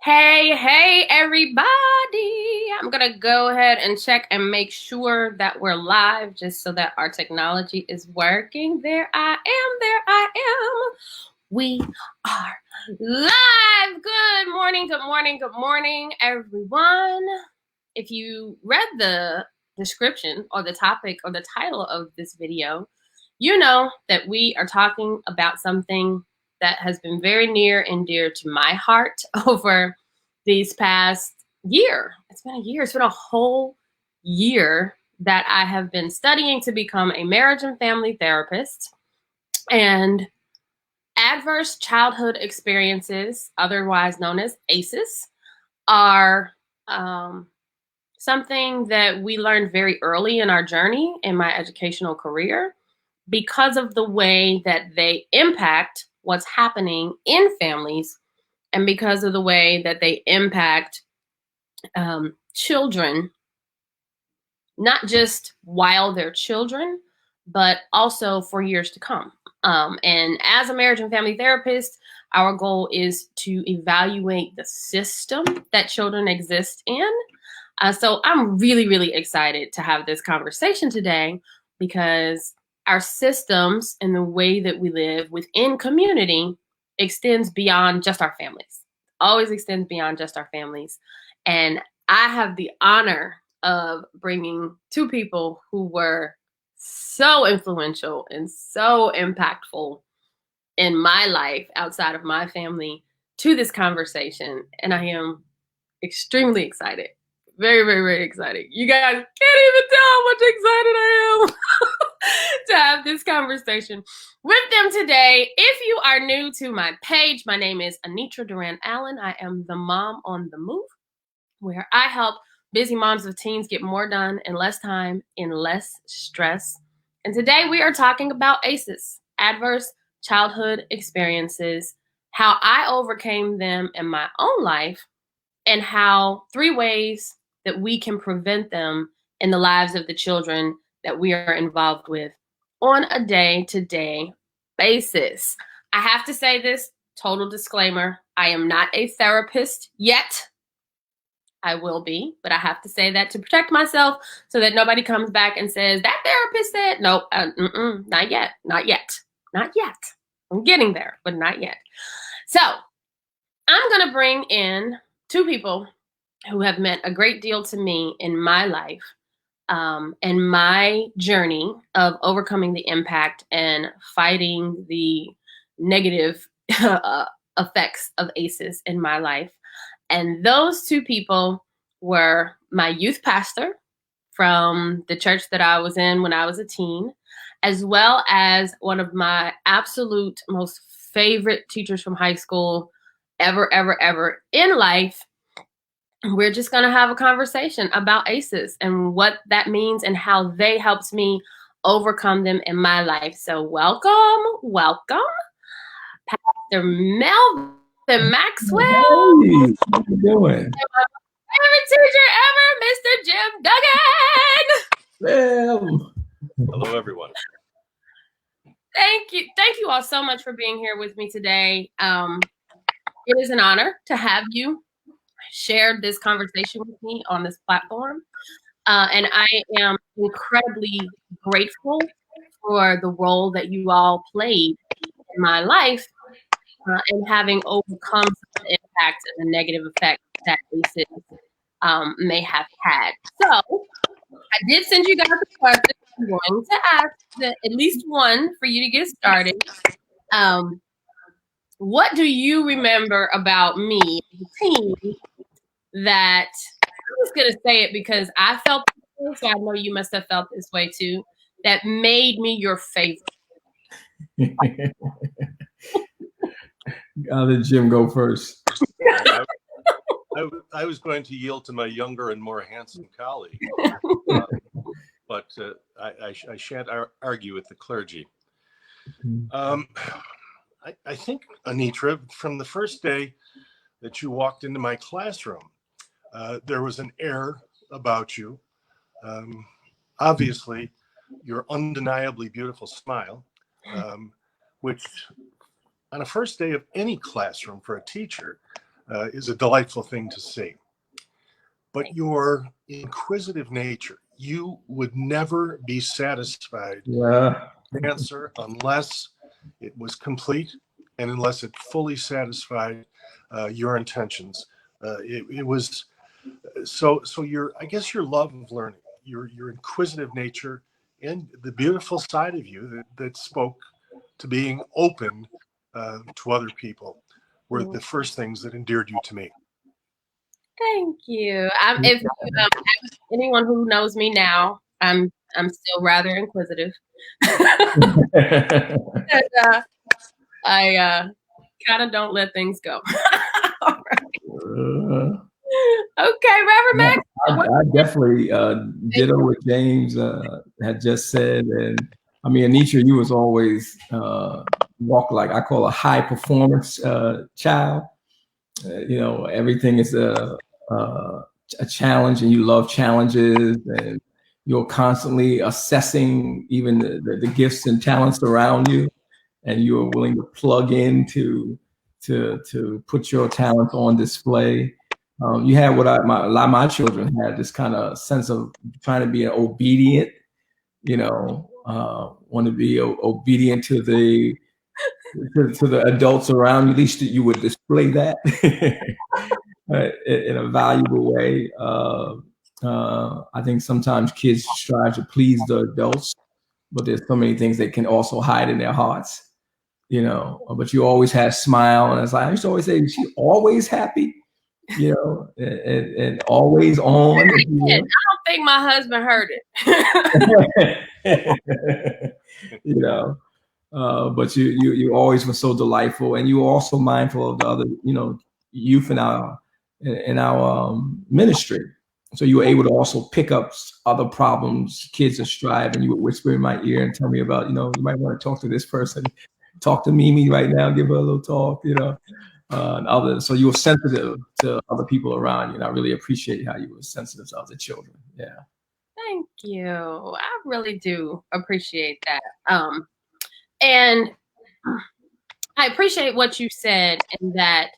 Hey, everybody. I'm going to go ahead and check and make sure that we're live just so that our technology is working. There I am. We are live. Good morning, everyone. If you read the description or the topic or the title of this video, you know that we are talking about something that has been very near and dear to my heart over these past year. It's been a year. It's been a whole year that I have been studying to become a marriage and family therapist. And adverse childhood experiences, otherwise known as ACEs, are something that we learned very early in our journey in my educational career because of the way that they impact what's happening in families and because of the way that they impact children, not just while they're children, but also for years to come. And as a marriage and family therapist, our goal is to evaluate the system that children exist in. So I'm really excited to have this conversation today because our systems and the way that we live within community extends beyond just our families. Always extends beyond just our families. And I have the honor of bringing two people who were so influential and so impactful in my life outside of my family to this conversation. And I am extremely excited. Very excited. You guys can't even tell how much excited I am to have this conversation with them today. If you are new to my page, my name is Anitra Durand-Allen. I am the mom on the move, where I help busy moms of teens get more done in less time, in less stress. And today we are talking about ACEs, adverse childhood experiences, how I overcame them in my own life, and how 3 ways that we can prevent them in the lives of the children that we are involved with on a day-to-day basis. I have to say this, total disclaimer, I am not a therapist yet. I will be, but I have to say that to protect myself so that nobody comes back and says, that therapist said, nope, not yet. I'm getting there, but not yet. So I'm going to bring in 2 people who have meant a great deal to me in my life and my journey of overcoming the impact and fighting the negative effects of ACEs in my life. And those 2 people were my youth pastor from the church that I was in when I was a teen, as well as one of my absolute most favorite teachers from high school ever in life. We're just going to have a conversation about ACEs and what that means and how they helped me overcome them in my life. So welcome, Pastor Melvin Maxwell. Hey, how you doing? Favorite teacher ever, Mr. Jim Duggan. Hello, everyone. Thank you all so much for being here with me today. It is an honor to have you share this conversation with me on this platform. And I am incredibly grateful for the role that you all played in my life and having overcome some impact and the negative effects that ACEs may have had. So I did send you guys a question. I'm going to ask at least one for you to get started. What do you remember about me, the team, that I'm just going to say it because I felt this way, so I know you must have felt this way too, that made me your favorite? I'll let Jim go first. I was going to yield to my younger and more handsome colleague, but I shan't argue with the clergy. I think, Anitra, from the first day that you walked into my classroom, there was an air about you. Obviously, your undeniably beautiful smile, which on a first day of any classroom for a teacher is a delightful thing to see. But your inquisitive nature, you would never be satisfied Yeah. with the answer unless it was complete and unless it fully satisfied your intentions. It was so your, I guess, your love of learning, your inquisitive nature, and the beautiful side of you that spoke to being open to other people were the first things that endeared you to me. Thank you. If anyone who knows me now, I'm still rather inquisitive. And, I kind of don't let things go. All right. Okay, Reverend Max. I definitely ditto what James had just said, and I mean, Anitra, you was always walk like I call a high performance child. You know, everything is a challenge, and you love challenges, and you're constantly assessing even the gifts and talents around you, and you are willing to plug in to put your talents on display. You had what a lot of my children had, this kind of sense of trying to be an obedient, you know, want to be obedient to the adults around you. At least you would display that in a valuable way. I think sometimes kids strive to please the adults, but there's so many things they can also hide in their hearts, you know. But you always had a smile, and it's like I used to always say, "She always happy." You know, and always on. I don't think my husband heard it. You know, but you always were so delightful, and you were also mindful of the other, you know, youth in our ministry. So you were able to also pick up other problems kids are striving. You would whisper in my ear and tell me about, you know, you might want to talk to this person, talk to Mimi right now, give her a little talk, you know. And others. So you were sensitive to other people around you, and I really appreciate how you were sensitive to other children. Yeah. Thank you. I really do appreciate that. And I appreciate what you said, and that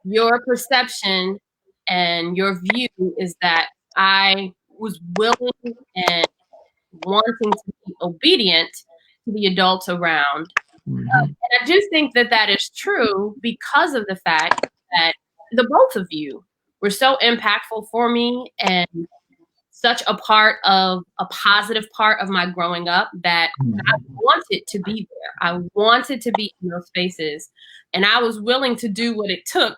your perception and your view is that I was willing and wanting to be obedient to the adults around. And I do think that that is true because of the fact that the both of you were so impactful for me and such a positive part of my growing up that I wanted to be there. I wanted to be in those spaces, and I was willing to do what it took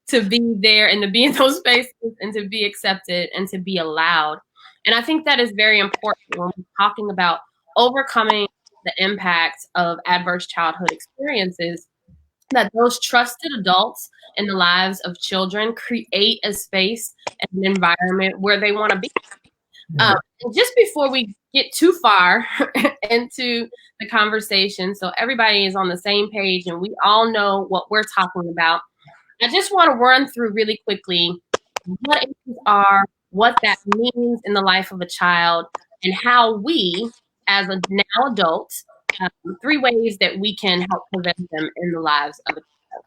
to be there and to be in those spaces and to be accepted and to be allowed. And I think that is very important when we're talking about overcoming the impacts of adverse childhood experiences, that those trusted adults in the lives of children create a space and an environment where they want to be. Just before we get too far into the conversation, so everybody is on the same page and we all know what we're talking about, I just want to run through really quickly what ACEs are, what that means in the life of a child, and how we, as a now adults, 3 ways that we can help prevent them in the lives of a child.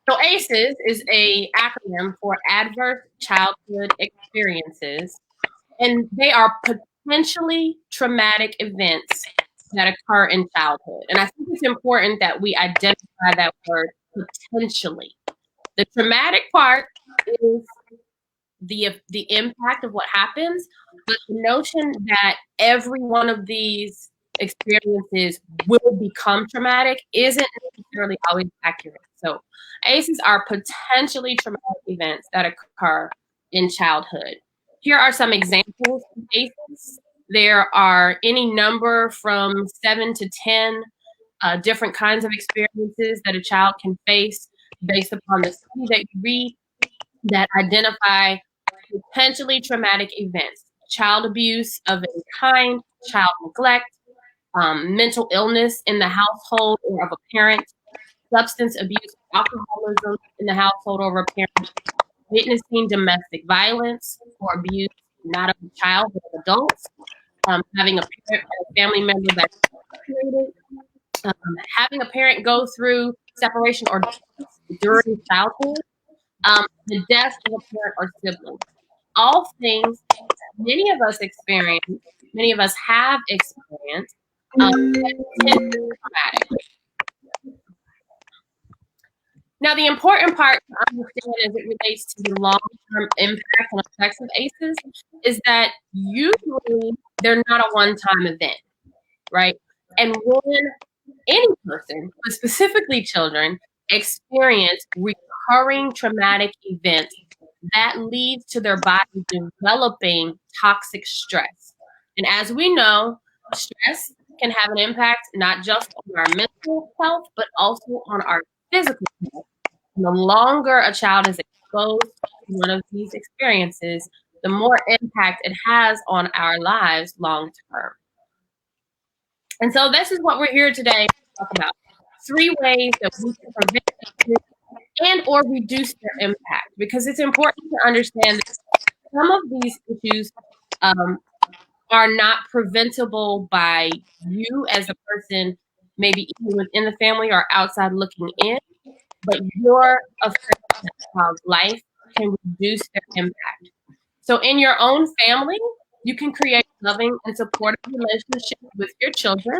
So ACEs is a acronym for Adverse Childhood Experiences, and they are potentially traumatic events that occur in childhood. And I think it's important that we identify that word potentially. The traumatic part is the impact of what happens, but the notion that every one of these experiences will become traumatic isn't necessarily always accurate. So ACEs are potentially traumatic events that occur in childhood. Here are some examples of ACEs. There are any number from 7 to 10 different kinds of experiences that a child can face based upon the study that you read that identify potentially traumatic events: child abuse of any kind, child neglect, mental illness in the household or of a parent, substance abuse, alcoholism in the household or of a parent, witnessing domestic violence or abuse, not of a child but of adults, having a parent or a family member that's separated, having a parent go through separation or during childhood, the death of a parent or sibling. All things many of us experience, many of us have experienced, that tend to be traumatic. Now, the important part to understand as it relates to the long-term impact and effects of ACEs is that usually they're not a one-time event, right? And when any person, but specifically children, experience recurring traumatic events, that leads to their body developing toxic stress. And as we know, stress can have an impact not just on our mental health, but also on our physical health. And the longer a child is exposed to one of these experiences, the more impact it has on our lives long term. And so this is what we're here today to talk about. 3 ways that we can prevent and or reduce their impact, because it's important to understand that some of these issues are not preventable by you as a person, maybe even within the family or outside looking in, but your effect on a child's life can reduce their impact. So in your own family, you can create loving and supportive relationships with your children.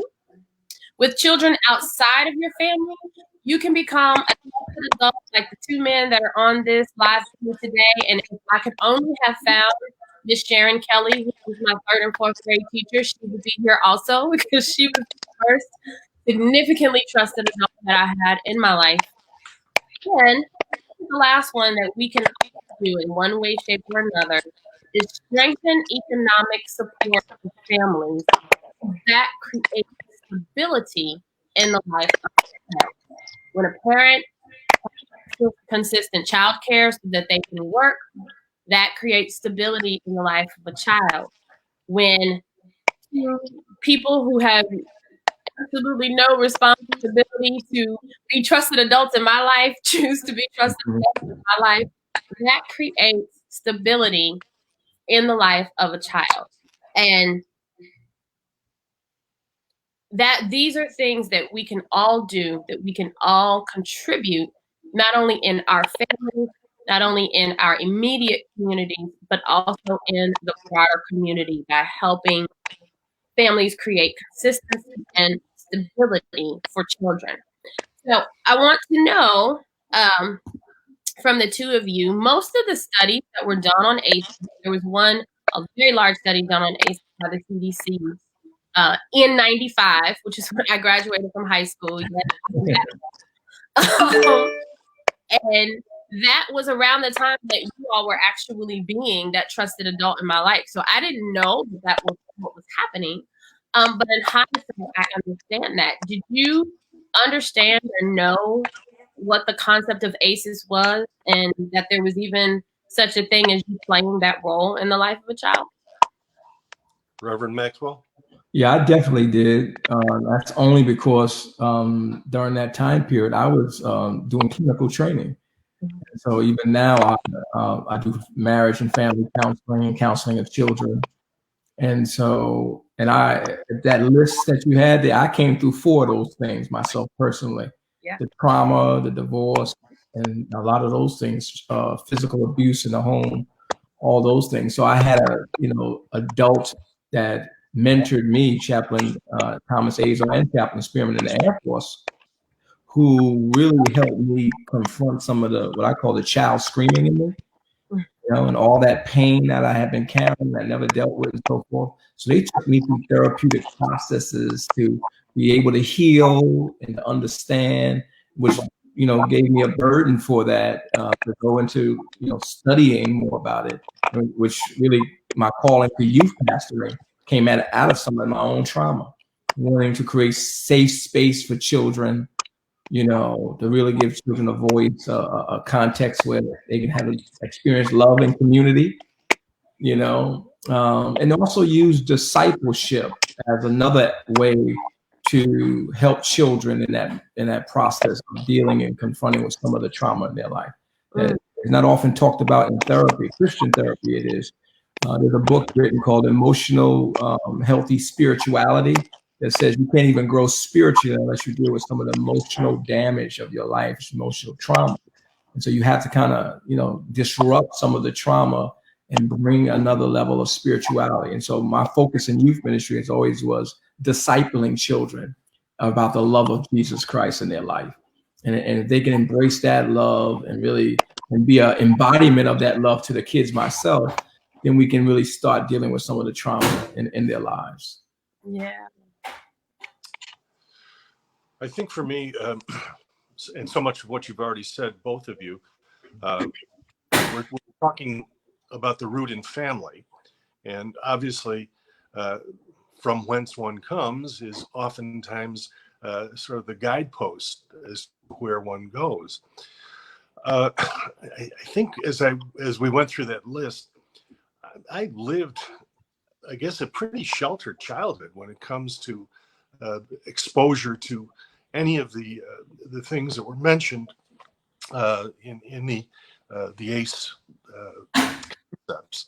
With children outside of your family, you can become a trusted adult like the 2 men that are on this live today. And if I could only have found Miss Sharon Kelly, who was my 3rd and 4th grade teacher, she would be here also because she was the first significantly trusted adult that I had in my life. And the last one that we can do in one way, shape, or another is strengthen economic support for families that creates stability in the life of a child. When a parent has consistent child care so that they can work, that creates stability in the life of a child. When people who have absolutely no responsibility to be trusted adults in my life choose to be trusted adults in my life, that creates stability in the life of a child. And that these are things that we can all do, that we can all contribute, not only in our families, not only in our immediate communities, but also in the broader community by helping families create consistency and stability for children. So I want to know from the 2 of you, most of the studies that were done on ACEs, there was a very large study done on ACEs by the CDC in 95, which is when I graduated from high school. And that was around the time that you all were actually being that trusted adult in my life. So I didn't know that was what was happening. But in hindsight, I understand that. Did you understand or know what the concept of ACEs was, and that there was even such a thing as you playing that role in the life of a child? Reverend Maxwell? Yeah, I definitely did. That's only because during that time period, I was doing clinical training. So even now, I do marriage and family counseling and counseling of children. And so, that list that you had there, I came through 4 of those things myself personally. Yeah. The trauma, the divorce, and a lot of those things, physical abuse in the home, all those things. So I had adults that mentored me, Chaplain Thomas Azar and Chaplain Spearman in the Air Force, who really helped me confront some of what I call the child screaming in me, and all that pain that I had been carrying that I never dealt with and so forth. So they took me through therapeutic processes to be able to heal and to understand, which gave me a burden for that to go into studying more about it, which really my calling to youth pastoring came out of some of my own trauma, wanting to create safe space for children, to really give children a voice, a context where they can experience love and community, and also use discipleship as another way to help children in that process of dealing and confronting with some of the trauma in their life. It's not often talked about in therapy, Christian therapy it is. There's a book written called Emotional Healthy Spirituality that says you can't even grow spiritually unless you deal with some of the emotional damage of your life, emotional trauma. And so you have to kind of, disrupt some of the trauma and bring another level of spirituality. And so my focus in youth ministry as always was discipling children about the love of Jesus Christ in their life. And if they can embrace that love and really and be an embodiment of that love to the kids myself, then we can really start dealing with some of the trauma in their lives. Yeah. I think for me, and so much of what you've already said, both of you, we're talking about the root in family. And obviously, from whence one comes is oftentimes sort of the guidepost as to where one goes. I think as we went through that list, I lived, I guess, a pretty sheltered childhood when it comes to exposure to any of the things that were mentioned in the ACE concepts.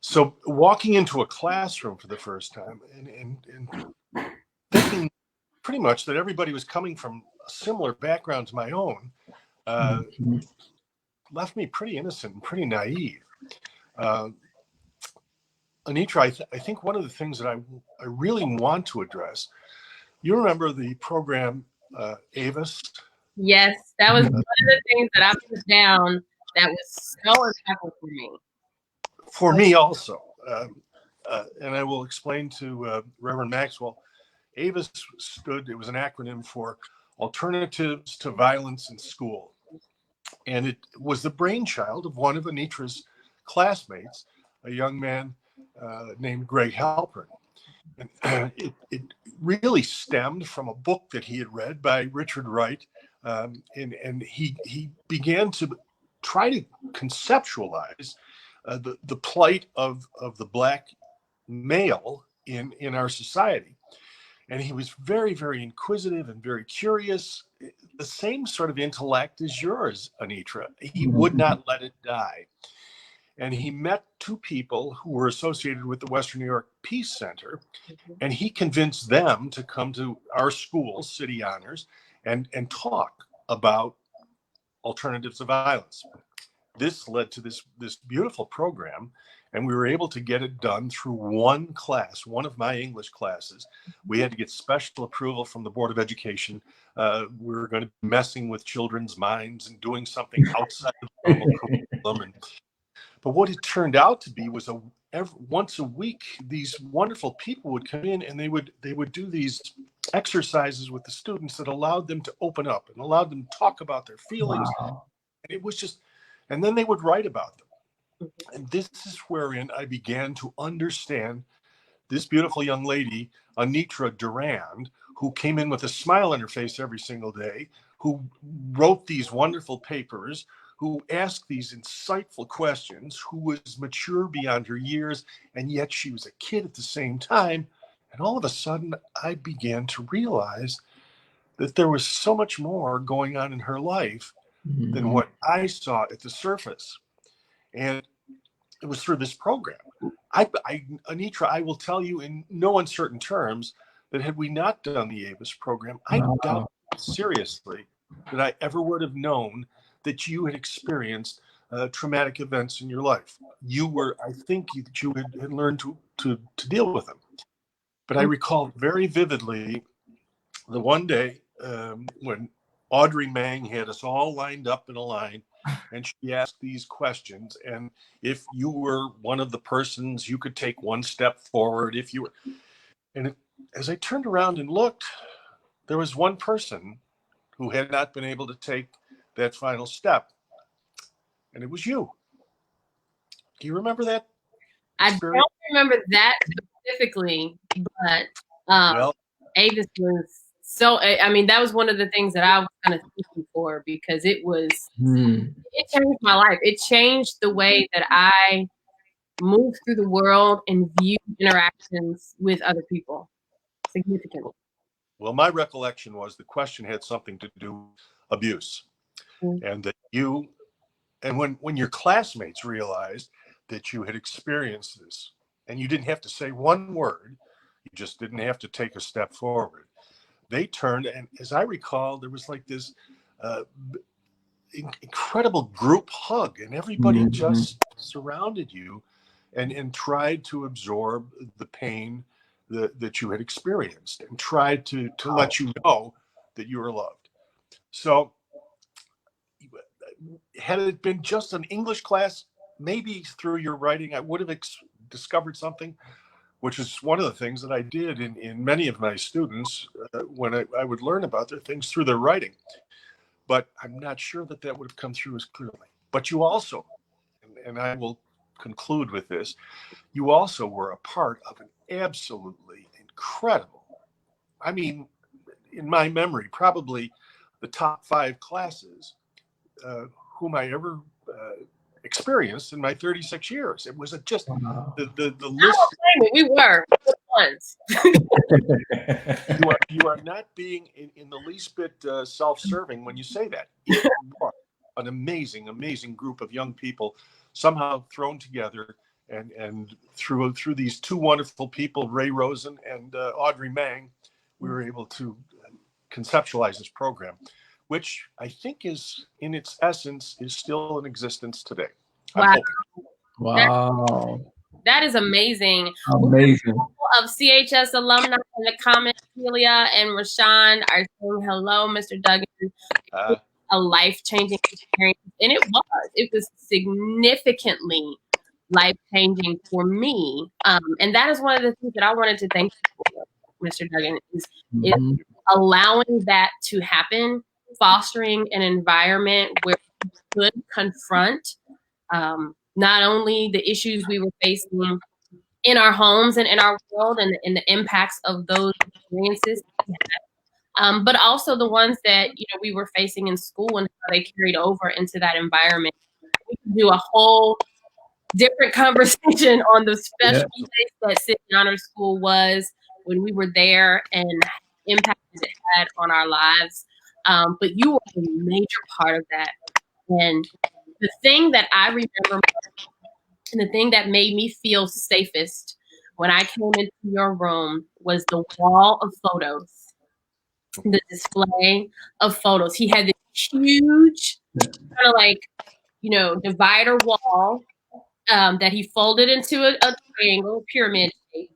So walking into a classroom for the first time and thinking pretty much that everybody was coming from a similar background to my own left me pretty innocent and pretty naive. Anitra, I think one of the things that I really want to address, you remember the program AVIS? Yes, that was one of the things that I put down that was so impactful for me. For me also. And I will explain to Reverend Maxwell, AVIS it was an acronym for Alternatives to Violence in School. And it was the brainchild of one of Anitra's classmates, a young man named Greg Halpern. And it really stemmed from a book that he had read by Richard Wright. And he began to try to conceptualize the plight of the Black male in our society. And he was very, very inquisitive and very curious, the same sort of intellect as yours, Anitra. He would not let it die. And he met two people who were associated with the Western New York Peace Center, and he convinced them to come to our school, City Honors, and talk about alternatives to violence. This led to this beautiful program, and we were able to get it done through one class, one of my English classes. We had to get special approval from the Board of Education. We were going to be messing with children's minds and doing something outside of the normal curriculum. But what it turned out to be was once a week, these wonderful people would come in and they would do these exercises with the students that allowed them to open up and allowed them to talk about their feelings. Wow. And it was just, and then they would write about them. And this is wherein I began to understand this beautiful young lady, Anitra Durand, who came in with a smile on her face every single day, who wrote these wonderful papers, who asked these insightful questions, who was mature beyond her years, and yet she was a kid at the same time. And all of a sudden, I began to realize that there was so much more going on in her life than what I saw at the surface. And it was through this program. Anitra, I will tell you in no uncertain terms that had we not done the AVIS program, I doubt seriously that I ever would have known that you had experienced traumatic events in your life. I think that you had learned to deal with them. But I recall very vividly the one day when Audrey Mang had us all lined up in a line, and she asked these questions. And if you were one of the persons, you could take one step forward. As I turned around and looked, there was one person who had not been able to take that final step. And it was you. Do you remember that experience? I don't remember that specifically, but Avis was so, I mean, that was one of the things that I was kind of thinking for, because it changed my life. It changed the way that I move through the world and view interactions with other people significantly. Well, my recollection was the question had something to do with abuse. And that when your classmates realized that you had experienced this, and you didn't have to say one word, You just didn't have to take a step forward. They turned, and as I recall, there was like this incredible group hug, and everybody just surrounded you and tried to absorb the pain that you had experienced, and tried to let you know that you were loved. So had it been just an English class, maybe through your writing, I would have discovered something, which is one of the things that I did in many of my students when I would learn about their things through their writing. But I'm not sure that would have come through as clearly. But you also, and I will conclude with this, you also were a part of an absolutely incredible, I mean, in my memory, probably the top 5 classes whom I ever experienced in my 36 years. It was just the list. We were ones. You are not being in the least bit self-serving when you say that. You are an amazing, amazing group of young people somehow thrown together, and through these 2 wonderful people, Ray Rosen and Audrey Mang, we were able to conceptualize this program, which I think is, in its essence, is still in existence today. Wow. Wow. That is amazing. Amazing. Of CHS alumni in the comments, Celia and Rashawn are saying hello, Mr. Duggan. A life-changing experience. And it was significantly life-changing for me. And that is one of the things that I wanted to thank you for, Mr. Duggan, is allowing that to happen, fostering an environment where we could confront not only the issues we were facing in our homes and in our world, and the impacts of those experiences, but also the ones that we were facing in school and how they carried over into that environment. We could do a whole different conversation on the special place that City Honor School was when we were there and the impact it had on our lives. But you were a major part of that. And the thing that I remember, and the thing that made me feel safest when I came into your room, was the wall of photos, the display of photos. He had this huge kind of like, divider wall that he folded into a triangle, pyramid shape,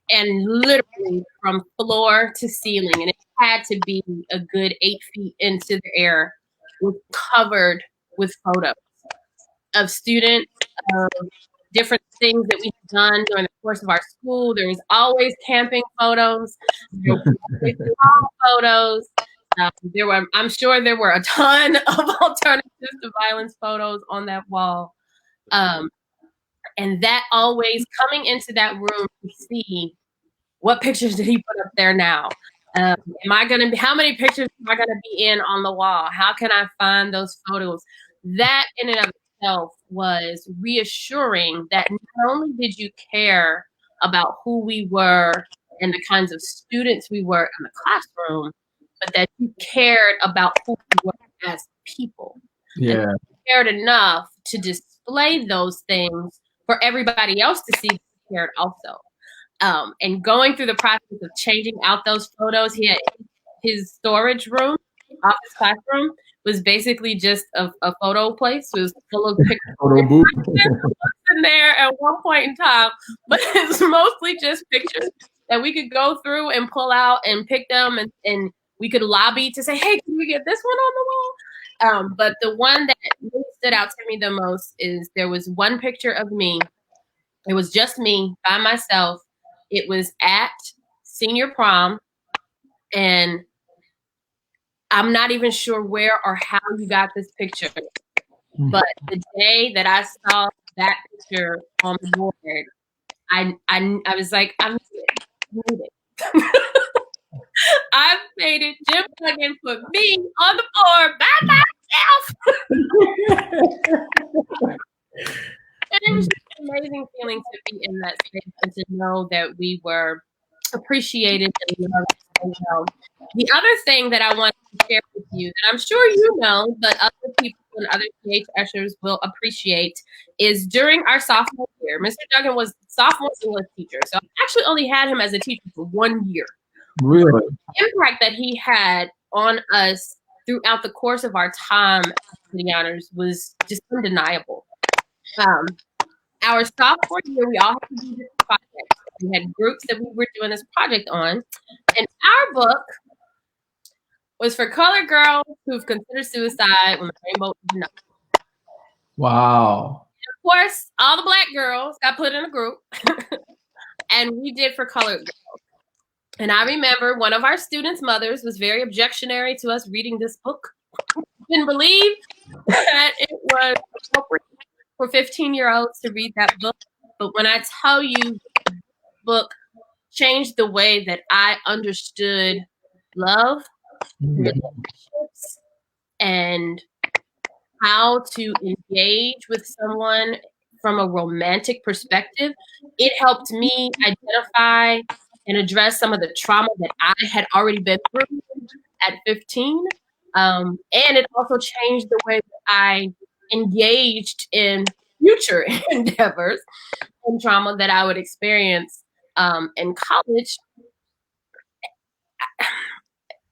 and literally from floor to ceiling, and it had to be a good 8 feet into the air, was covered with photos of students, of different things that we've done during the course of our school. There was always camping photos, there were always photos. I'm sure there were a ton of alternatives to violence photos on that wall. And that always, coming into that room to see what pictures did he put up there now? How many pictures am I gonna be in on the wall? How can I find those photos? That in and of itself was reassuring that not only did you care about who we were and the kinds of students we were in the classroom, but that you cared about who we were as people. Yeah. And you cared enough to display those things for everybody else to see that you cared also. And going through the process of changing out those photos, he had his storage room, office classroom, was basically just a photo place. It was full of pictures. Photo booth. In there at one point in time, but it's mostly just pictures that we could go through and pull out and pick them, and we could lobby to say, hey, can we get this one on the wall? But the one that really stood out to me the most is there was one picture of me. It was just me by myself. It was at senior prom, and I'm not even sure where or how you got this picture, but the day that I saw that picture on the board, I was like, I made it. I made it. Jim Duggan put me on the board by myself. And it was just an amazing feeling to be in that space and to know that we were appreciated and loved as well. The other thing that I wanted to share with you that I'm sure you know, but other people and other PHSers will appreciate, is during our sophomore year, Mr. Duggan was sophomore English teacher. So I actually only had him as a teacher for 1 year. Really? The impact that he had on us throughout the course of our time at City Honors was just undeniable. Our sophomore year, we all had to do this project. We had groups that we were doing this project on. And our book was for colored girls who've considered suicide when the rainbow is enough. Wow. And of course, all the Black girls got put in a group. And we did for colored girls. And I remember one of our students' mothers was very objectionary to us reading this book. Didn't believe that it was appropriate for 15-year-olds to read that book. But when I tell you, the book changed the way that I understood love, relationships, and how to engage with someone from a romantic perspective, it helped me identify and address some of the trauma that I had already been through at 15. And it also changed the way that I engaged in future endeavors and trauma that I would experience in college.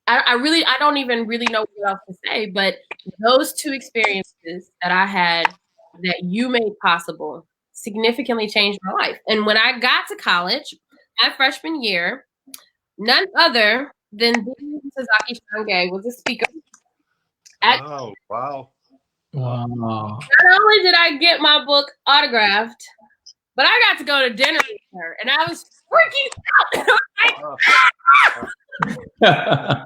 I don't even really know what else to say, but those two experiences that I had that you made possible significantly changed my life. And when I got to college, my freshman year, none other than Sasaki Shange was a speaker. Oh, wow. Wow. Not only did I get my book autographed, but I got to go to dinner with her, and I was freaking out.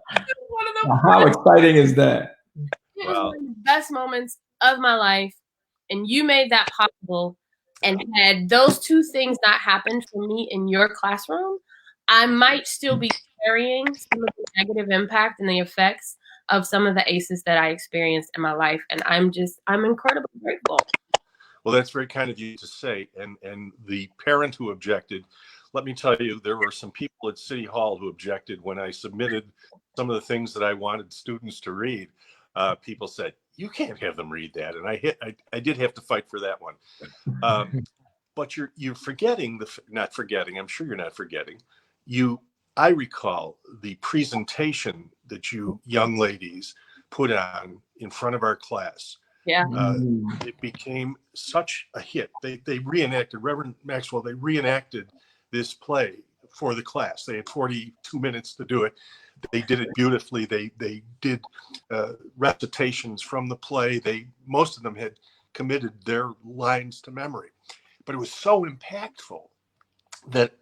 How exciting is that? It was one of the best moments of my life, and you made that possible. And had those two things not happened for me in your classroom, I might still be carrying some of the negative impact and the effects of some of the ACEs that I experienced in my life. And I'm incredibly grateful. Well, that's very kind of you to say. And the parent who objected, let me tell you, there were some people at City Hall who objected when I submitted some of the things that I wanted students to read. People said, you can't have them read that. And I did have to fight for that one. But you're forgetting not forgetting. I'm sure you're not forgetting. I recall the presentation that you young ladies put on in front of our class. Yeah. It became such a hit. They reenacted, Reverend Maxwell, they reenacted this play for the class. They had 42 minutes to do it. They did it beautifully. They did recitations from the play. Most of them had committed their lines to memory. But it was so impactful that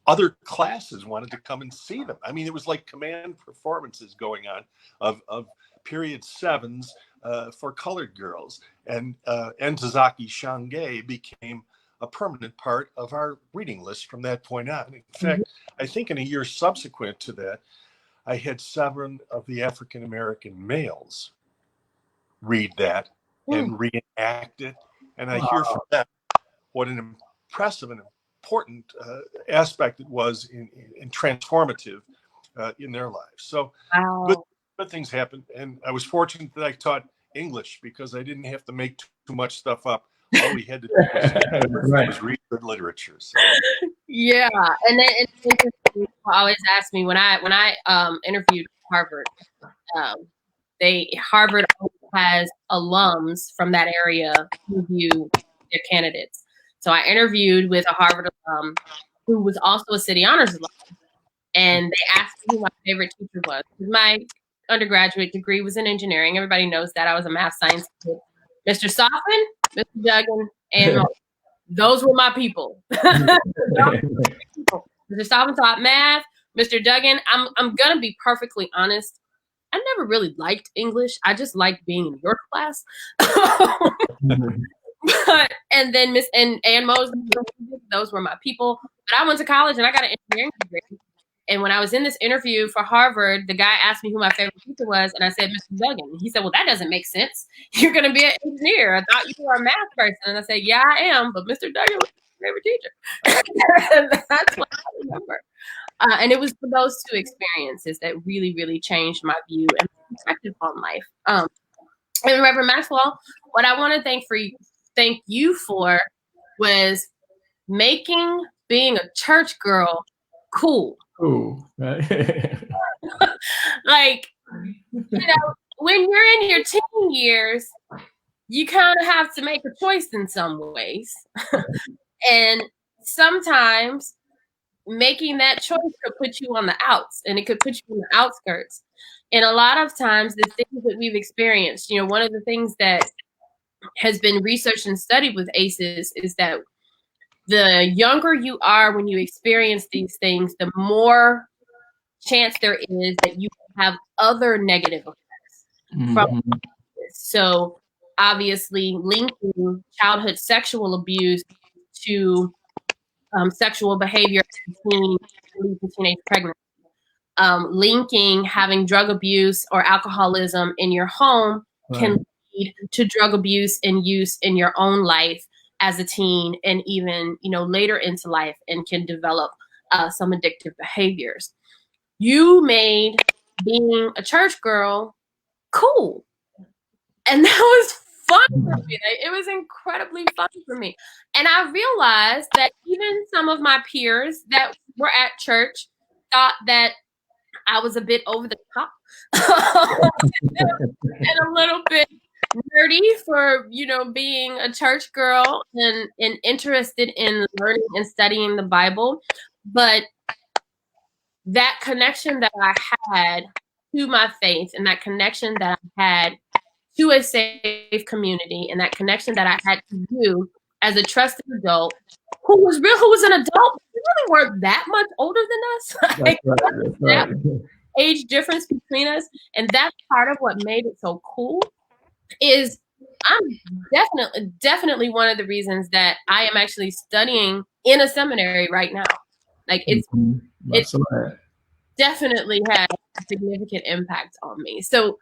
other classes wanted to come and see them. I mean, it was like command performances going on of period sevens for colored girls. And Ntozake Shange became a permanent part of our reading list from that point on. In fact, I think in a year subsequent to that, I had 7 of the African-American males read that and reenact it. And I hear from them what an impressive and important aspect it was in transformative in their lives. So good things happened. And I was fortunate that I taught English because I didn't have to make too much stuff up. All we had to do was read good literature. So. Yeah, and then it's interesting. People always ask me when I interviewed Harvard. Harvard has alums from that area who review their candidates. So I interviewed with a Harvard alum who was also a City Honors alum, and they asked me who my favorite teacher was. My undergraduate degree was in engineering. Everybody knows that. I was a math science kid. Mr. Soffin, Mr. Duggan, and those were my people. Mr. Soffin taught math. Mr. Duggan, I'm gonna be perfectly honest. I never really liked English. I just liked being in your class. And then Miss and Mose, those were my people. But I went to college and I got an engineering degree. And when I was in this interview for Harvard, the guy asked me who my favorite teacher was, and I said, Mr. Duggan. He said, well, that doesn't make sense. You're going to be an engineer. I thought you were a math person. And I said, yeah, I am, but Mr. Duggan was my favorite teacher. And that's what I remember. And it was for those two experiences that really, really changed my view and perspective on life. And Reverend Maxwell, what I want to thank thank you for was making being a church girl cool. Cool, right? Like, when you're in your teen years, you kind of have to make a choice in some ways. And sometimes making that choice could put you on the outs, and it could put you on the outskirts. And a lot of times the things that we've experienced, one of the things that has been researched and studied with ACEs is that the younger you are when you experience these things, the more chance there is that you have other negative effects from this. So obviously linking childhood sexual abuse to sexual behavior in teenage pregnancy. Linking having drug abuse or alcoholism in your home can lead to drug abuse and use in your own life as a teen, and even later into life, and can develop some addictive behaviors. You made being a church girl cool, and that was fun for me. It was incredibly fun for me. And I realized that even some of my peers that were at church thought that I was a bit over the top and a little bit nerdy for, being a church girl and interested in learning and studying the Bible. But that connection that I had to my faith, and that connection that I had to a safe community, and that connection that I had to you as a trusted adult who was an adult, you really weren't that much older than us. That's right. Age difference between us, and that's part of what made it so cool. Is I'm definitely one of the reasons that I am actually studying in a seminary right now. Like it's definitely had a significant impact on me. So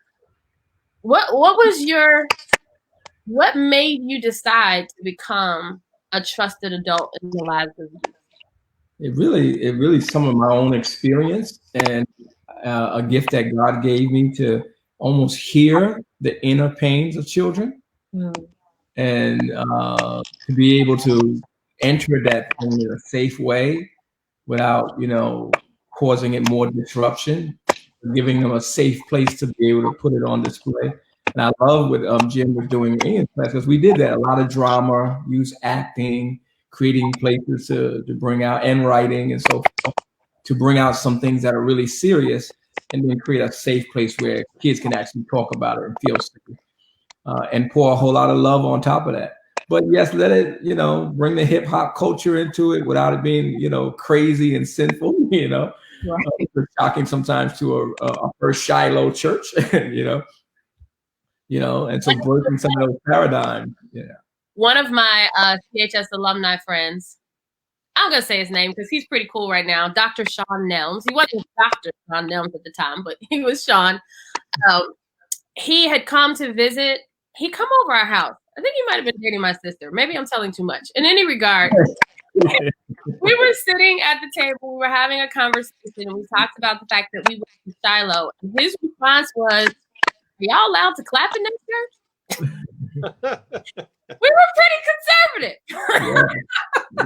what made you decide to become a trusted adult in the lives of youth? It really some of my own experience, and a gift that God gave me to almost hear the inner pains of children, and to be able to enter that in a safe way without, causing it more disruption, giving them a safe place to be able to put it on display. And I love what Jim was doing in class, because we did that, a lot of drama, use acting, creating places to bring out, and writing and so forth, to bring out some things that are really serious, and then create a safe place where kids can actually talk about it and feel safe, and pour a whole lot of love on top of that. But yes, let it, bring the hip hop culture into it without it being, crazy and sinful, Right. It's shocking sometimes to a first Shiloh church, and so breaking some of those paradigms. One of my CHS alumni friends, I'm going to say his name because he's pretty cool right now, Dr. Sean Nelms. He wasn't Dr. Sean Nelms at the time, but he was Sean. He had come to visit. He come over our house. I think he might have been dating my sister. Maybe I'm telling too much. In any regard, we were sitting at the table. We were having a conversation, and we talked about the fact that we went to Shiloh. And his response was, "Are y'all allowed to clap in that church?" We were pretty conservative.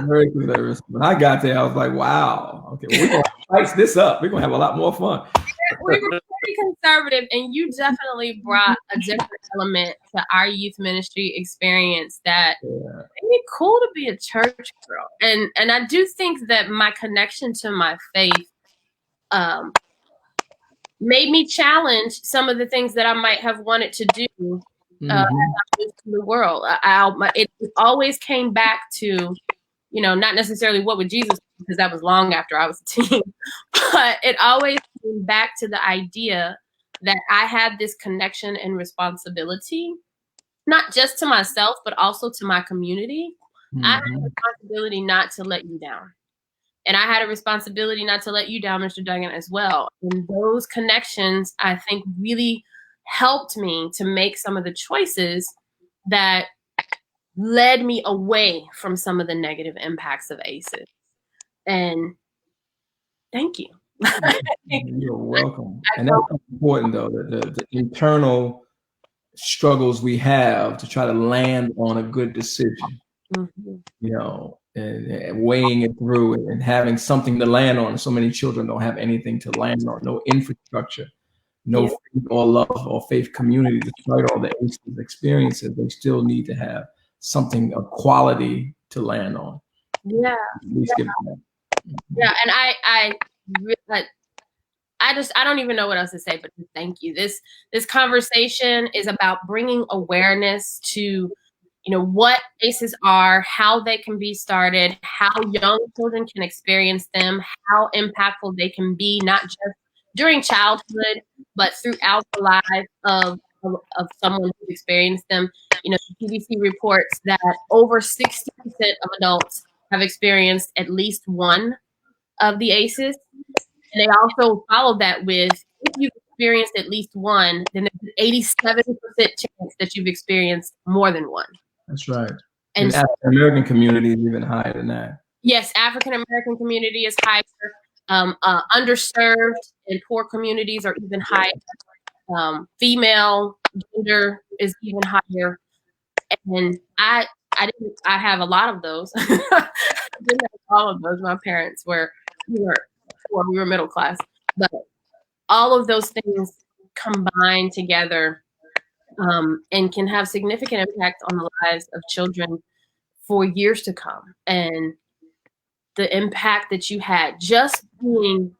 Very conservative. When I got there, I was like, wow, okay, well, we're going to spice this up. We're going to have a lot more fun. We were pretty conservative, and you definitely brought a different element to our youth ministry experience that made it cool to be a church girl. And I do think that my connection to my faith made me challenge some of the things that I might have wanted to do as I moved to the world. It always came back to, not necessarily what would Jesus do, because that was long after I was a teen, but it always came back to the idea that I had this connection and responsibility, not just to myself, but also to my community. I had a responsibility not to let you down. And I had a responsibility not to let you down, Mr. Duggan, as well. And those connections, I think, really helped me to make some of the choices that led me away from some of the negative impacts of ACEs. And thank you. You're welcome. And that's important, though, the internal struggles we have to try to land on a good decision, Mm-hmm. you know, and weighing it through and having something to land on. So many children don't have anything to land on, no infrastructure, no faith or love or faith community. Despite all the ACEs experiences, they still need to have something of quality to land on. Yeah. At least give them that. Yeah. And I don't even know what else to say, but thank you. This conversation is about bringing awareness to, what ACEs are, how they can be started, how young children can experience them, how impactful they can be, not just during childhood, but throughout the life of someone who's experienced them. The CDC reports that over 60% of adults have experienced at least one of the ACEs. And they also followed that with, if you've experienced at least one, then there's an 87% chance that you've experienced more than one. That's right. And the African American community is even higher than that. Yes, African American community is higher. Underserved and poor communities are even higher. Female gender is even higher. And I have a lot of those. I didn't have all of those. My parents we were middle class, but all of those things combine together and can have significant impact on the lives of children for years to come. And the impact that you had just being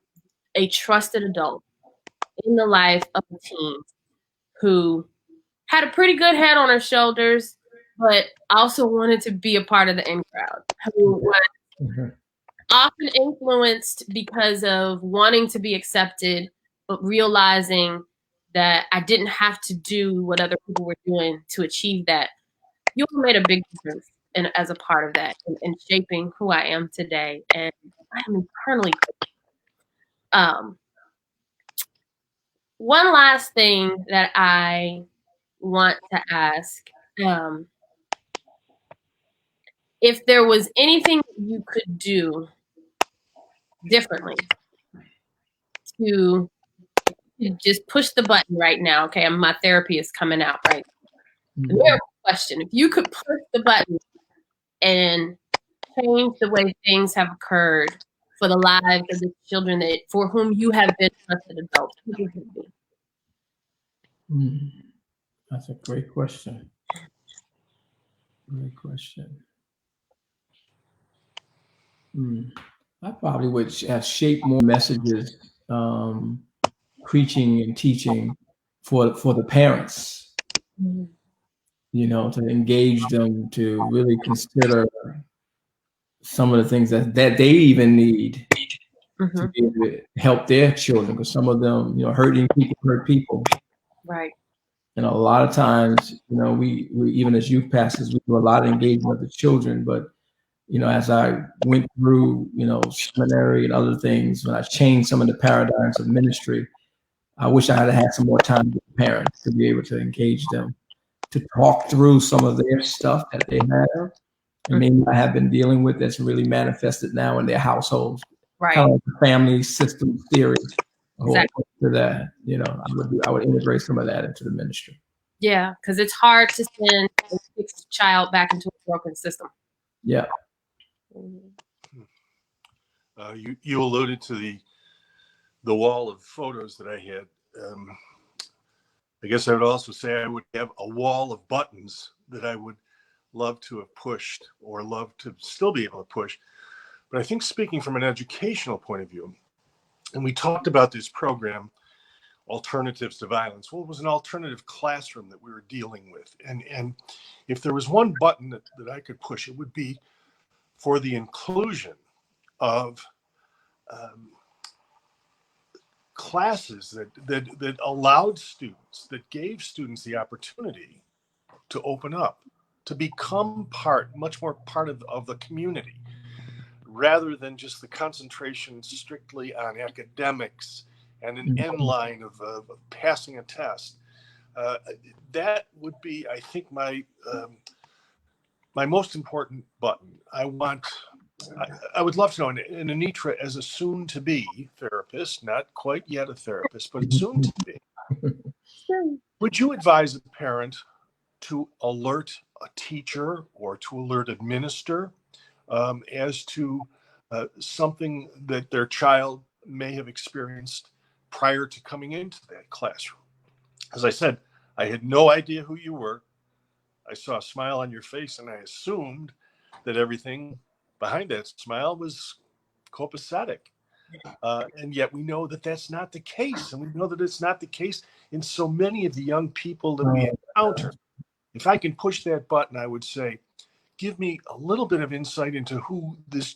a trusted adult in the life of a teen who had a pretty good head on her shoulders, but also wanted to be a part of the in crowd, who was often influenced because of wanting to be accepted, but realizing that I didn't have to do what other people were doing to achieve that. You made a big difference as a part of that in shaping who I am today. And I am eternally grateful. One last thing that I want to ask, if there was anything you could do differently to just push the button right now. Okay, my therapy is coming out right now. Mm-hmm. Real question: if you could push the button and change the way things have occurred for the lives of the children for whom you have been trusted adults, what would it be? That's a great question. Great question. I probably would have shaped more messages, preaching and teaching for the parents, to engage them to really consider some of the things that they even need to be able to help their children, because some of them, hurting people hurt people. Right. A lot of times, we even as youth pastors, we do a lot of engagement with the children, but as I went through, seminary and other things, when I changed some of the paradigms of ministry, I wish I had some more time with parents to be able to engage them, to talk through some of their stuff that they have and maybe I have been dealing with that's really manifested now in their households. Right. Kind of like the family system theory. Exactly. To that, I would integrate some of that into the ministry. Yeah, because it's hard to send a fixed child back into a broken system. Yeah. You alluded to the wall of photos that I had. I guess I would also say I would have a wall of buttons that I would love to have pushed or love to still be able to push. But I think speaking from an educational point of view, and we talked about this program, Alternatives to Violence. Well, it was an alternative classroom that we were dealing with. And if there was one button that I could push, it would be for the inclusion of classes that allowed students, that gave students the opportunity to open up, to become much more part of the community, rather than just the concentration strictly on academics and an end line of passing a test. That would be, I think, my most important button. I would love to know, and Anitra, as a soon-to-be therapist, not quite yet a therapist, but soon to be, Would you advise a parent to alert a teacher or to alert a minister as to something that their child may have experienced prior to coming into that classroom? As I said, I had no idea who you were. I saw a smile on your face, and I assumed that everything behind that smile was copacetic. And yet we know that that's not the case. And we know that it's not the case in so many of the young people that we encounter. If I can push that button, I would say, give me a little bit of insight into who this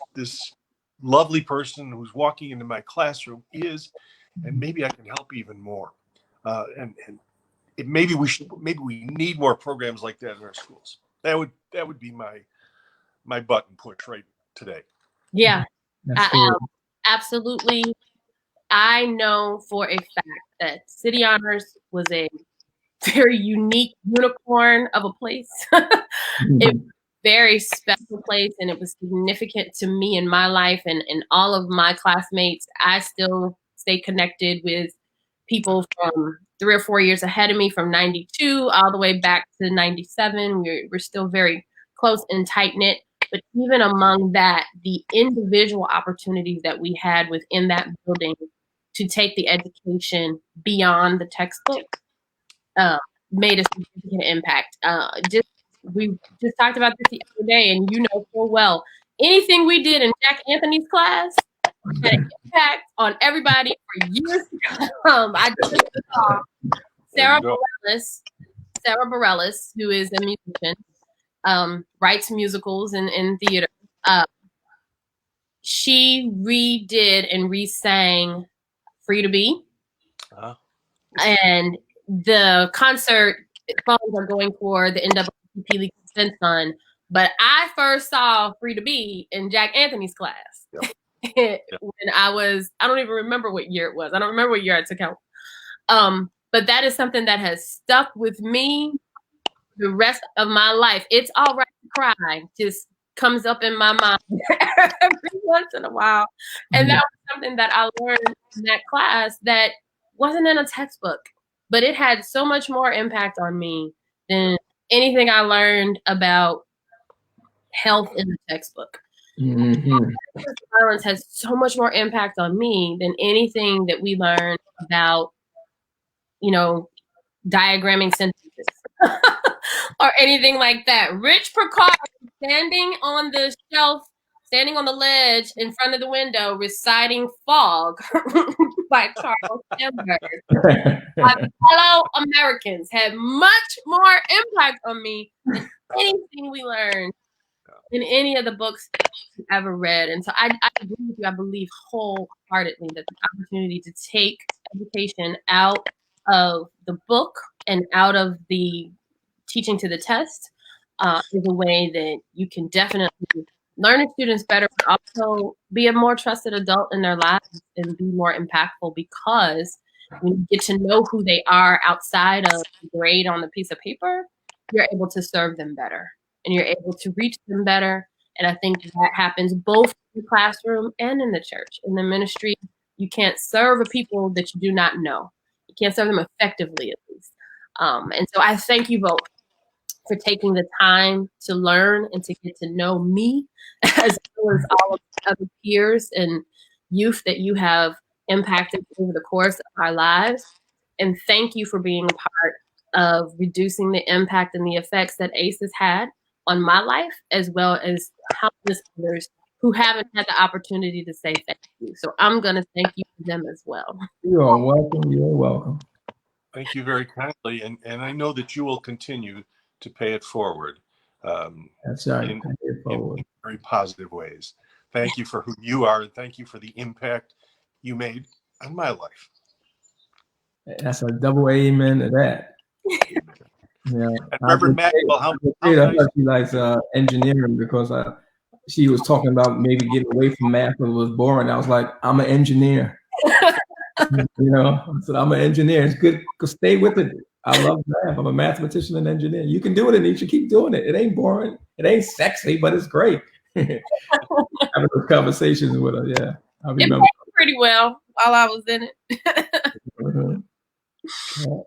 lovely person who's walking into my classroom is, and maybe I can help even more. Maybe we need more programs like that in our schools. That would be my button push right today. Yeah, absolutely. I know for a fact that City Honors was a very unique unicorn of a place. It was a very special place, and it was significant to me in my life and all of my classmates. I still stay connected with people from 3 or 4 years ahead of me, from 92 all the way back to 97. We're still very close and tight-knit. But even among that, the individual opportunities that we had within that building to take the education beyond the textbook made a significant impact. We just talked about this the other day, and you know full well, anything we did in Jack Anthony's class had an impact on everybody for years to come. I just saw Sarah Bareilles, who is a musician, writes musicals and theater. She redid and re-sang Free to Be. And the concert funds are going for the NAACP League Defense Fund. But I first saw Free to Be in Jack Anthony's class. Yep. When I don't even remember what year it was. I don't remember what year I took out. But that is something that has stuck with me the rest of my life. It's all right to cry. Just comes up in my mind every once in a while. And that was something that I learned in that class that wasn't in a textbook, but it had so much more impact on me than anything I learned about health in the textbook. Violence has so much more impact on me than anything that we learned about, diagramming sentences or anything like that. Rich Picard standing on the shelf, standing on the ledge in front of the window, reciting Fog by Charles Sandburg. My fellow Americans had much more impact on me than anything we learned in any of the books we ever read. And so I agree with you. I believe wholeheartedly that the opportunity to take education out of the book and out of the teaching to the test is a way that you can definitely learn the students better, but also be a more trusted adult in their lives and be more impactful, because when you get to know who they are outside of the grade on the piece of paper, you're able to serve them better and you're able to reach them better. And I think that happens both in the classroom and in the church. In the ministry, you can't serve a people that you do not know. You can't serve them effectively, at least. And so I thank you both for taking the time to learn and to get to know me, as well as all of the other peers and youth that you have impacted over the course of our lives. And thank you for being a part of reducing the impact and the effects that ACE has had on my life, as well as countless others who haven't had the opportunity to say thank you. So I'm going to thank you for them as well. You are welcome. You're welcome. Thank you very kindly. And I know that you will continue to pay it forward. That's right. In very positive ways. Thank you for who you are, and thank you for the impact you made on my life. That's a double amen to that. Yeah, Reverend Maxwell, how nice. She likes engineering, because she was talking about maybe getting away from math and it was boring. I was like, I'm an engineer. I said, I'm an engineer. It's good. Stay with it. I love math. I'm a mathematician and engineer. You can do it, and you should keep doing it. It ain't boring. It ain't sexy, but it's great. Having those conversations with her, yeah. I remember. It pretty well while I was in it. Yeah.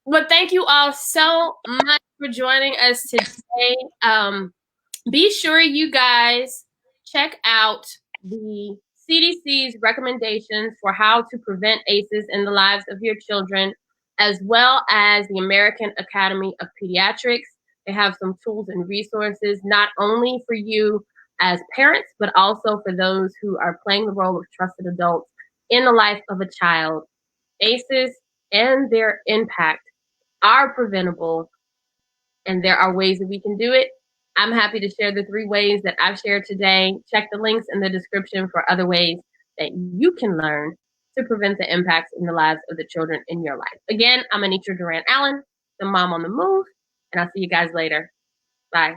But thank you all so much for joining us today. Be sure you guys check out the CDC's recommendations for how to prevent ACEs in the lives of your children, as well as the American Academy of Pediatrics. They have some tools and resources, not only for you as parents, but also for those who are playing the role of trusted adults in the life of a child. ACEs and their impact are preventable, and there are ways that we can do it. I'm happy to share the 3 ways that I've shared today. Check the links in the description for other ways that you can learn to prevent the impacts in the lives of the children in your life. Again, I'm Anitra Durand-Allen, the mom on the move, and I'll see you guys later. Bye.